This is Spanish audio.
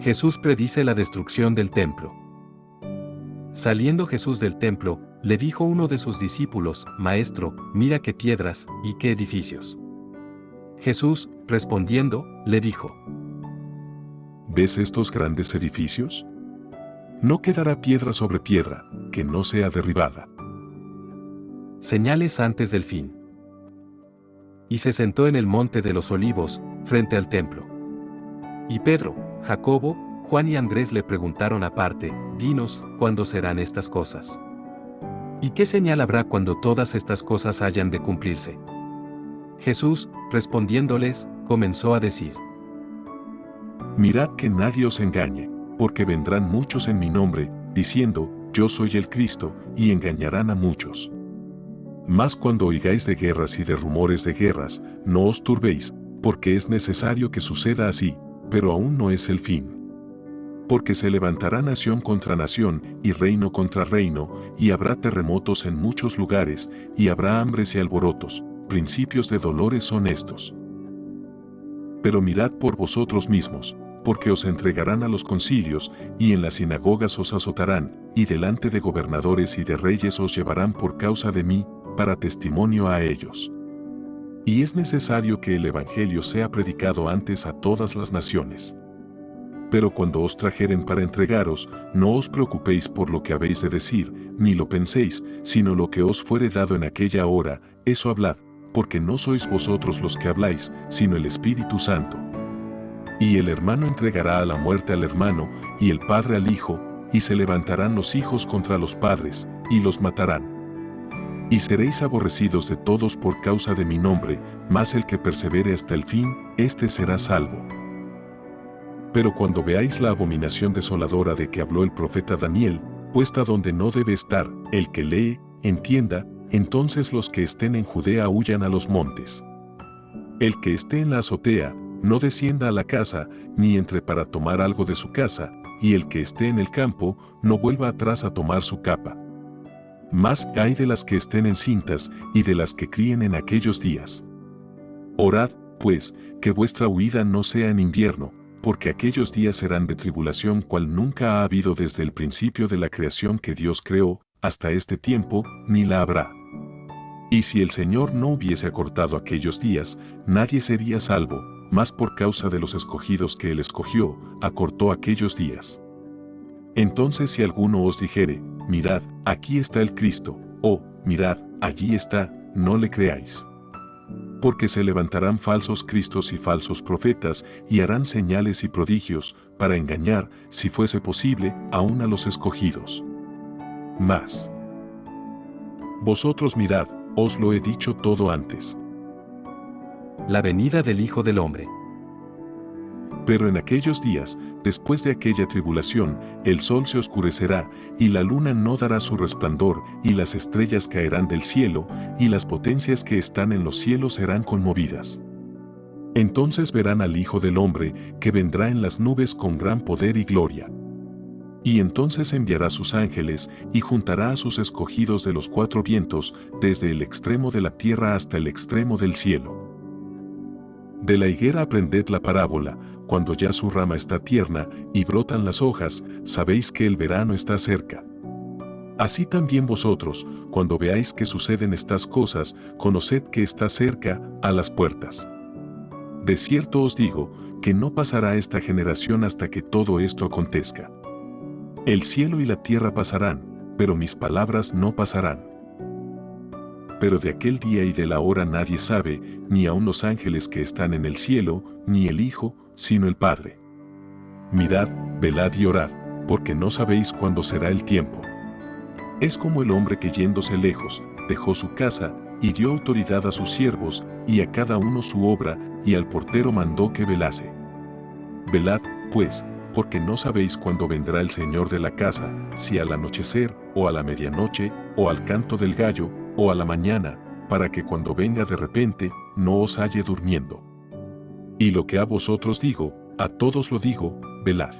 Jesús predice la destrucción del templo. Saliendo Jesús del templo, le dijo uno de sus discípulos: Maestro, mira qué piedras y qué edificios. Jesús, respondiendo, le dijo: ¿Ves estos grandes edificios? No quedará piedra sobre piedra, que no sea derribada. Señales antes del fin. Y se sentó en el monte de los Olivos, frente al templo. Y Pedro, Jacobo, Juan y Andrés le preguntaron aparte: Dinos, ¿cuándo serán estas cosas? ¿Y qué señal habrá cuando todas estas cosas hayan de cumplirse? Jesús, respondiéndoles, comenzó a decir: Mirad que nadie os engañe, porque vendrán muchos en mi nombre, diciendo, Yo soy el Cristo, y engañarán a muchos. Mas cuando oigáis de guerras y de rumores de guerras, no os turbéis, porque es necesario que suceda así, pero aún no es el fin. Porque se levantará nación contra nación, y reino contra reino, y habrá terremotos en muchos lugares, y habrá hambres y alborotos, principios de dolores son estos. Pero mirad por vosotros mismos, porque os entregarán a los concilios, y en las sinagogas os azotarán, y delante de gobernadores y de reyes os llevarán por causa de mí, para testimonio a ellos. Y es necesario que el Evangelio sea predicado antes a todas las naciones. Pero cuando os trajeren para entregaros, no os preocupéis por lo que habéis de decir, ni lo penséis, sino lo que os fuere dado en aquella hora, eso hablad, porque no sois vosotros los que habláis, sino el Espíritu Santo. Y el hermano entregará a la muerte al hermano, y el padre al hijo, y se levantarán los hijos contra los padres, y los matarán. Y seréis aborrecidos de todos por causa de mi nombre, mas el que persevere hasta el fin, éste será salvo. Pero cuando veáis la abominación desoladora de que habló el profeta Daniel, puesta donde no debe estar, el que lee, entienda, entonces los que estén en Judea huyan a los montes. El que esté en la azotea, no descienda a la casa, ni entre para tomar algo de su casa, y el que esté en el campo, no vuelva atrás a tomar su capa. Mas hay de las que estén encintas, y de las que críen en aquellos días. Orad, pues, que vuestra huida no sea en invierno, porque aquellos días serán de tribulación cual nunca ha habido desde el principio de la creación que Dios creó, hasta este tiempo, ni la habrá. Y si el Señor no hubiese acortado aquellos días, nadie sería salvo, mas por causa de los escogidos que Él escogió, acortó aquellos días. Entonces si alguno os dijere, mirad, aquí está el Cristo, o, mirad, allí está, no le creáis. Porque se levantarán falsos cristos y falsos profetas, y harán señales y prodigios, para engañar, si fuese posible, aún a los escogidos. Mas vosotros mirad, os lo he dicho todo antes. La venida del Hijo del Hombre. Pero en aquellos días, después de aquella tribulación, el sol se oscurecerá, y la luna no dará su resplandor, y las estrellas caerán del cielo, y las potencias que están en los cielos serán conmovidas. Entonces verán al Hijo del Hombre, que vendrá en las nubes con gran poder y gloria. Y entonces enviará sus ángeles, y juntará a sus escogidos de los cuatro vientos, desde el extremo de la tierra hasta el extremo del cielo. De la higuera aprended la parábola: cuando ya su rama está tierna, y brotan las hojas, sabéis que el verano está cerca. Así también vosotros, cuando veáis que suceden estas cosas, conoced que está cerca, a las puertas. De cierto os digo, que no pasará esta generación hasta que todo esto acontezca. El cielo y la tierra pasarán, pero mis palabras no pasarán. Pero de aquel día y de la hora nadie sabe, ni aun los ángeles que están en el cielo, ni el Hijo, sino el Padre. Mirad, velad y orad, porque no sabéis cuándo será el tiempo. Es como el hombre que yéndose lejos, dejó su casa, y dio autoridad a sus siervos, y a cada uno su obra, y al portero mandó que velase. Velad, pues, porque no sabéis cuándo vendrá el Señor de la casa, si al anochecer, o a la medianoche, o al canto del gallo, o a la mañana, para que cuando venga de repente, no os halle durmiendo. Y lo que a vosotros digo, a todos lo digo, velad.